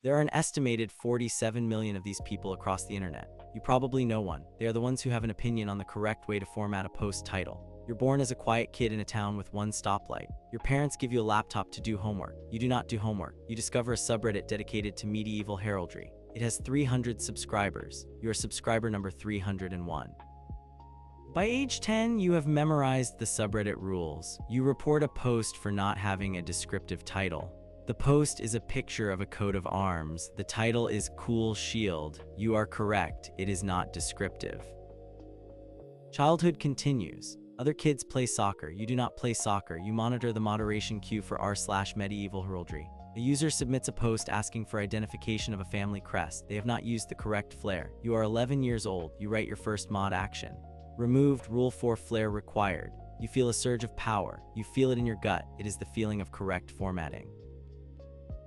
There are an estimated 47 million of these people across the internet. You probably know one. They are the ones who have an opinion on the correct way to format a post title. You're born as a quiet kid in a town with one stoplight. Your parents give you a laptop to do homework. You do not do homework. You discover a subreddit dedicated to medieval heraldry. It has 300 subscribers. You are subscriber number 301. By age 10, you have memorized the subreddit rules. You report a post for not having a descriptive title. The post is a picture of a coat of arms. The title is Cool Shield. You are correct. It is not descriptive. Childhood continues. Other kids play soccer. You do not play soccer. You monitor the moderation queue for r/medieval heraldry. A user submits a post asking for identification of a family crest. They have not used the correct flair. You are 11 years old. You write your first mod action. Removed Rule 4 flair required. You feel a surge of power. You feel it in your gut. It is the feeling of correct formatting.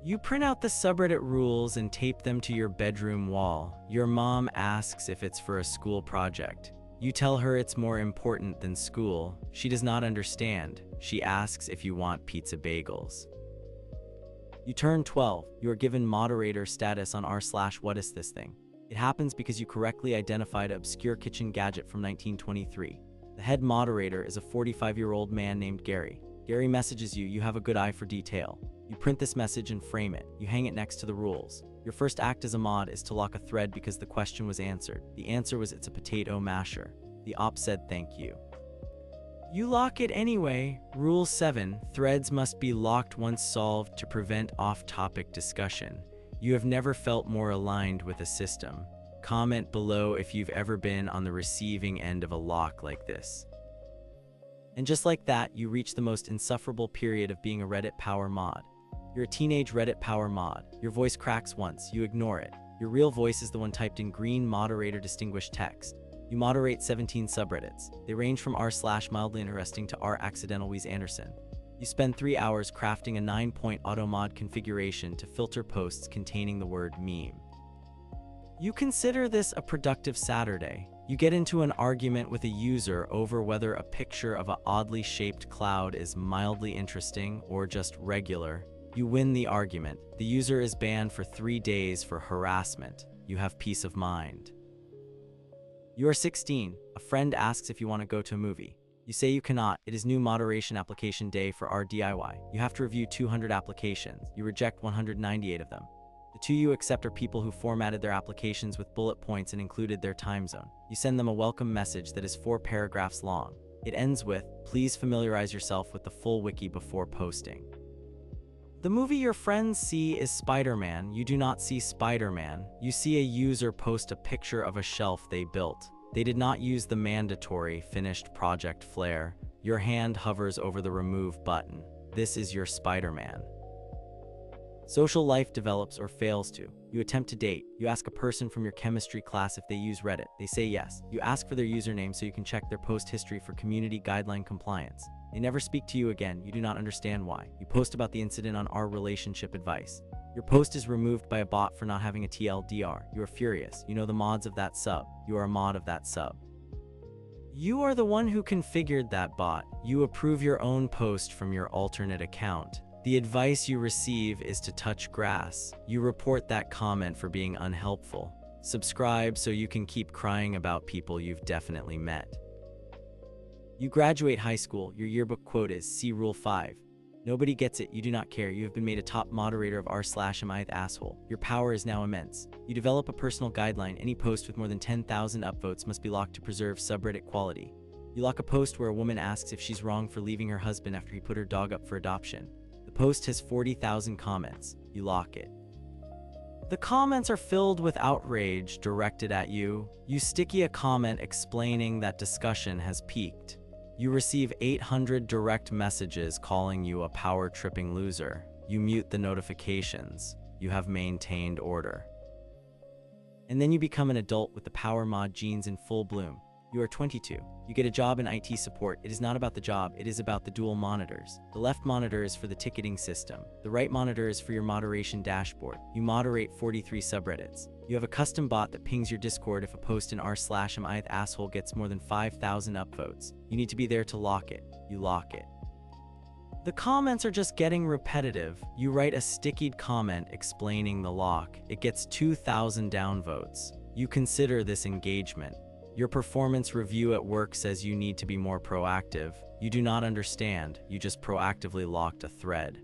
You print out the subreddit rules and tape them to your bedroom wall. Your mom asks if it's for a school project. You tell her it's more important than school. She does not understand. She asks if you want pizza bagels. You turn 12. You are given moderator status on r/whatisthithing. It happens because you correctly identified an obscure kitchen gadget from 1923. The head moderator is a 45-year-old man named Gary. Gary messages you, you have a good eye for detail. You print this message and frame it. You hang it next to the rules. Your first act as a mod is to lock a thread because the question was answered. The answer was it's a potato masher. The op said thank you. You lock it anyway. Rule 7. Threads must be locked once solved to prevent off-topic discussion. You have never felt more aligned with a system. Comment below if you've ever been on the receiving end of a lock like this. And just like that, you reach the most insufferable period of being a Reddit power mod. You're a teenage Reddit power mod. Your voice cracks once, you ignore it. Your real voice is the one typed in green moderator distinguished text. You moderate 17 subreddits. They range from r/mildly interesting to r/accidental Wes Anderson. You spend 3 hours crafting a 9-point auto-mod configuration to filter posts containing the word meme. You consider this a productive Saturday. You get into an argument with a user over whether a picture of an oddly shaped cloud is mildly interesting or just regular. You win the argument. The user is banned for 3 days for harassment. You have peace of mind. You are 16. A friend asks if you want to go to a movie. You say you cannot. It is new moderation application day for our DIY. You have to review 200 applications. You reject 198 of them. The 2 you accept are people who formatted their applications with bullet points and included their time zone. You send them a welcome message that is 4 paragraphs long. It ends with, please familiarize yourself with the full wiki before posting. The movie your friends see is Spider-Man. You do not see Spider-Man. You see a user post a picture of a shelf they built. They did not use the mandatory finished project flair. Your hand hovers over the remove button. This is your Spider-Man. Social life develops or fails to. You attempt to date. You ask a person from your chemistry class if they use Reddit. They say yes. You ask for their username so you can check their post history for community guideline compliance. They never speak to you again. You do not understand why. You post about the incident on our relationship advice. Your post is removed by a bot for not having a TLDR. You are furious. You know the mods of that sub. You are a mod of that sub. You are the one who configured that bot. You approve your own post from your alternate account. The advice you receive is to touch grass. You report that comment for being unhelpful. Subscribe so you can keep crying about people you've definitely met. You graduate high school. Your yearbook quote is, see Rule 5. Nobody gets it. You do not care. You have been made a top moderator of r/am asshole. Your power is now immense. You develop a personal guideline. Any post with more than 10,000 upvotes must be locked to preserve subreddit quality. You lock a post where a woman asks if she's wrong for leaving her husband after he put her dog up for adoption. The post has 40,000 comments. You lock it. The comments are filled with outrage directed at you. You sticky a comment explaining that discussion has peaked. You receive 800 direct messages calling you a power-tripping loser. You mute the notifications. You have maintained order. And then you become an adult with the power mod genes in full bloom. You are 22. You get a job in IT support. It is not about the job, it is about the dual monitors. The left monitor is for the ticketing system. The right monitor is for your moderation dashboard. You moderate 43 subreddits. You have a custom bot that pings your Discord if a post in r/am asshole gets more than 5,000 upvotes. You need to be there to lock it. You lock it. The comments are just getting repetitive. You write a stickied comment explaining the lock. It gets 2,000 downvotes. You consider this engagement. Your performance review at work says you need to be more proactive. You do not understand. You just proactively locked a thread.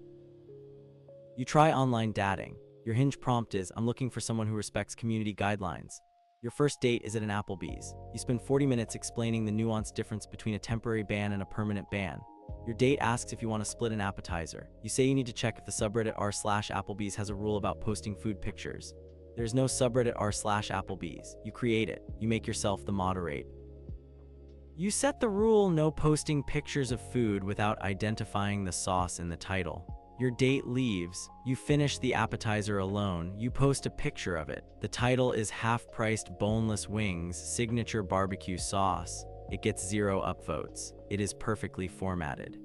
You try online dating. Your Hinge prompt is, I'm looking for someone who respects community guidelines. Your first date is at an Applebee's. You spend 40 minutes explaining the nuanced difference between a temporary ban and a permanent ban. Your date asks if you want to split an appetizer. You say you need to check if the subreddit r/Applebee's has a rule about posting food pictures. There's no subreddit r/Applebee's. You create it. You make yourself the moderator. You set the rule no posting pictures of food without identifying the sauce in the title. Your date leaves. You finish the appetizer alone. You post a picture of it. The title is half-priced boneless wings, signature barbecue sauce. It gets 0 upvotes. It is perfectly formatted.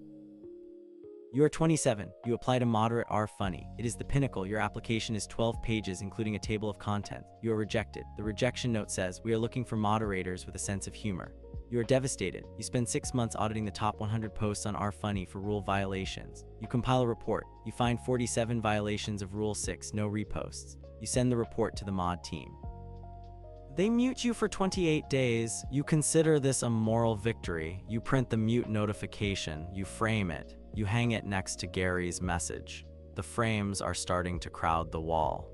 You are 27. You apply to moderate R funny. It is the pinnacle. Your application is 12 pages, including a table of contents. You are rejected. The rejection note says, we are looking for moderators with a sense of humor. You are devastated. You spend 6 months auditing the top 100 posts on R funny for rule violations. You compile a report. You find 47 violations of Rule 6, no reposts. You send the report to the mod team. They mute you for 28 days. You consider this a moral victory. You print the mute notification. You frame it. You hang it next to Gary's message. The frames are starting to crowd the wall.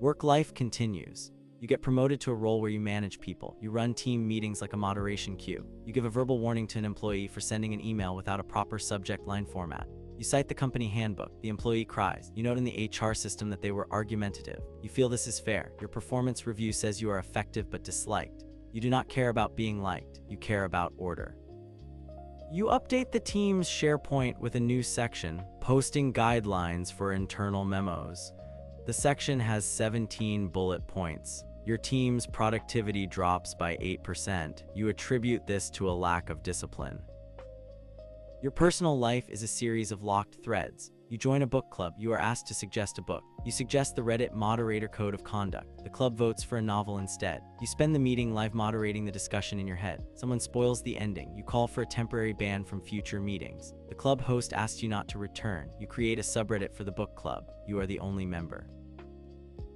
Work life continues. You get promoted to a role where you manage people. You run team meetings like a moderation queue. You give a verbal warning to an employee for sending an email without a proper subject line format. You cite the company handbook. The employee cries. You note in the HR system that they were argumentative. You feel this is fair. Your performance review says you are effective but disliked. You do not care about being liked. You care about order. You update the team's SharePoint with a new section, posting guidelines for internal memos. The section has 17 bullet points. Your team's productivity drops by 8%. You attribute this to a lack of discipline. Your personal life is a series of locked threads. You join a book club. You are asked to suggest a book. You suggest the Reddit moderator code of conduct. The club votes for a novel instead. You spend the meeting live moderating the discussion in your head. Someone spoils the ending. You call for a temporary ban from future meetings. The club host asks you not to return. You create a subreddit for the book club. You are the only member.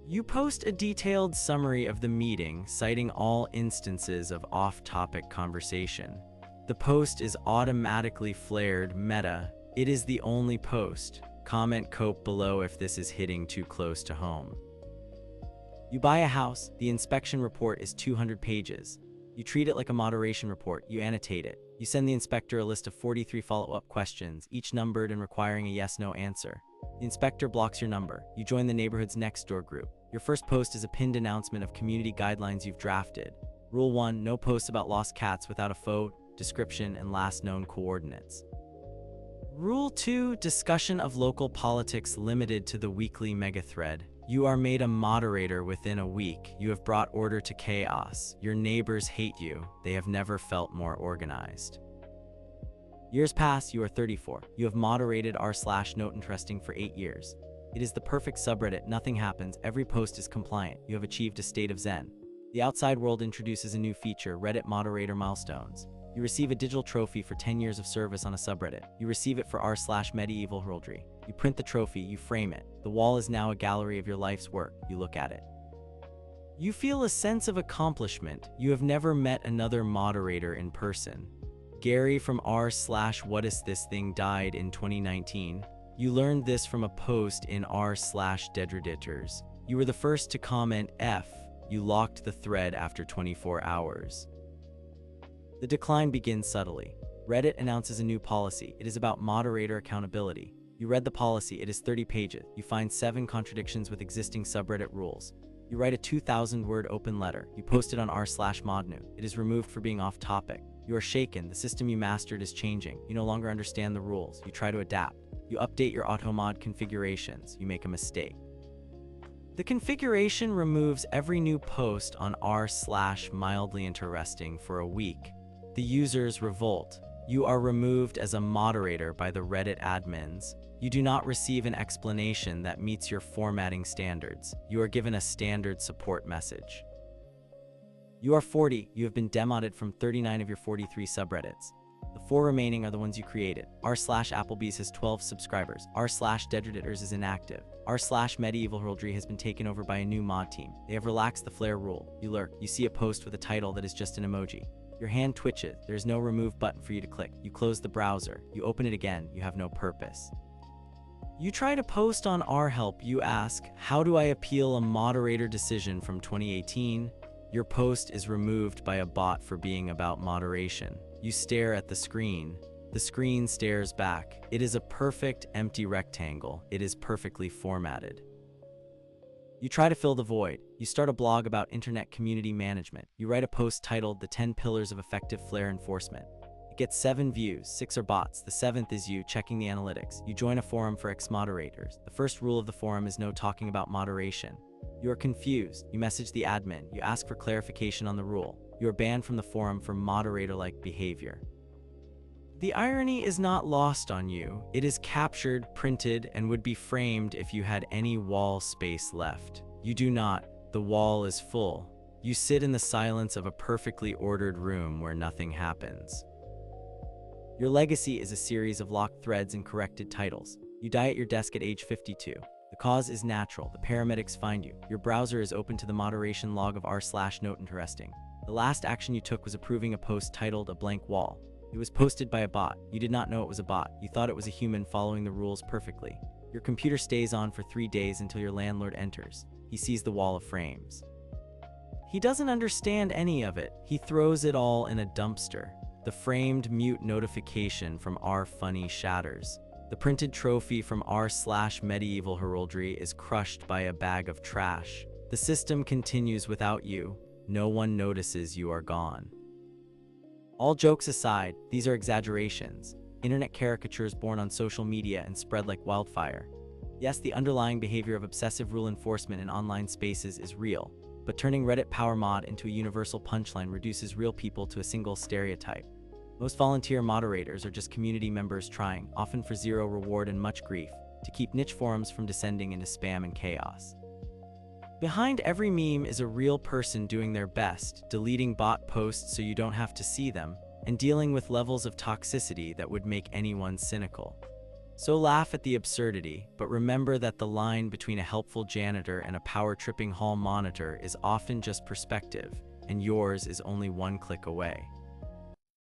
You post a detailed summary of the meeting, citing all instances of off-topic conversation. The post is automatically flared meta. It is the only post. Comment cope below if this is hitting too close to home. You buy a house. The inspection report is 200 pages. You treat it like a moderation report. You annotate it. You send the inspector a list of 43 follow-up questions, each numbered and requiring a yes/no answer. The inspector blocks your number. You join the neighborhood's Nextdoor group. Your first post is a pinned announcement of community guidelines you've drafted. Rule 1, no posts about lost cats without a photo, description, and last known coordinates. Rule 2, discussion of local politics limited to the weekly megathread. You are made a moderator within a week. You have brought order to chaos. Your neighbors hate you. They have never felt more organized. Years pass. You are 34. You have moderated r/note interesting for 8 years. It is the perfect subreddit. Nothing happens. Every post is compliant. You have achieved a state of zen. The outside world introduces a new feature, Reddit moderator milestones. You receive a digital trophy for 10 years of service on a subreddit. You receive it for r/medieval heraldry. You print the trophy, you frame it. The wall is now a gallery of your life's work. You look at it. You feel a sense of accomplishment. You have never met another moderator in person. Gary from r/whatisthithing died in 2019. You learned this from a post in r/deadredditors. You were the first to comment F. You locked the thread after 24 hours. The decline begins subtly. Reddit announces a new policy. It is about moderator accountability. You read the policy. It is 30 pages. You find 7 contradictions with existing subreddit rules. You write a 2,000-word open letter. You post it on r/modnew. It is removed for being off topic. You are shaken. The system you mastered is changing. You no longer understand the rules. You try to adapt. You update your automod configurations. You make a mistake. The configuration removes every new post on r/mildly interesting for a week. The users revolt. You are removed as a moderator by the Reddit admins. You do not receive an explanation that meets your formatting standards. You are given a standard support message. You are 40. You have been demodded from 39 of your 43 subreddits. The 4 remaining are the ones you created. r/Applebee's has 12 subscribers. r/Deadredditors is inactive. r/Medieval Heraldry has been taken over by a new mod team. They have relaxed the flare rule. You lurk. You see a post with a title that is just an emoji. Your hand twitches. There is no remove button for you to click. You close the browser. You open it again. You have no purpose. You try to post on r/help. You ask, how do I appeal a moderator decision from 2018? Your post is removed by a bot for being about moderation. You stare at the screen. The screen stares back. It is a perfect, empty rectangle. It is perfectly formatted. You try to fill the void. You start a blog about internet community management. You write a post titled The 10 Pillars of Effective Flare Enforcement. It gets 7 views, 6 are bots. The 7th is you checking the analytics. You join a forum for ex-moderators. The first rule of the forum is no talking about moderation. You are confused. You message the admin. You ask for clarification on the rule. You are banned from the forum for moderator-like behavior. The irony is not lost on you. It is captured, printed, and would be framed if you had any wall space left. You do not. The wall is full. You sit in the silence of a perfectly ordered room where nothing happens. Your legacy is a series of locked threads and corrected titles. You die at your desk at age 52. The cause is natural. The paramedics find you. Your browser is open to the moderation log of r/note interesting. The last action you took was approving a post titled A Blank Wall. It was posted by a bot. You did not know it was a bot. You thought it was a human following the rules perfectly. Your computer stays on for 3 days until your landlord enters. He sees the wall of frames. He doesn't understand any of it. He throws it all in a dumpster. The framed mute notification from r/funny shatters. The printed trophy from r/Medieval Heraldry is crushed by a bag of trash. The system continues without you. No one notices you are gone. All jokes aside, these are exaggerations. Internet caricatures born on social media and spread like wildfire. Yes, the underlying behavior of obsessive rule enforcement in online spaces is real, but turning Reddit power mod into a universal punchline reduces real people to a single stereotype. Most volunteer moderators are just community members trying, often for zero reward and much grief, to keep niche forums from descending into spam and chaos. Behind every meme is a real person doing their best, deleting bot posts so you don't have to see them, and dealing with levels of toxicity that would make anyone cynical. So laugh at the absurdity, but remember that the line between a helpful janitor and a power-tripping hall monitor is often just perspective, and yours is only one click away.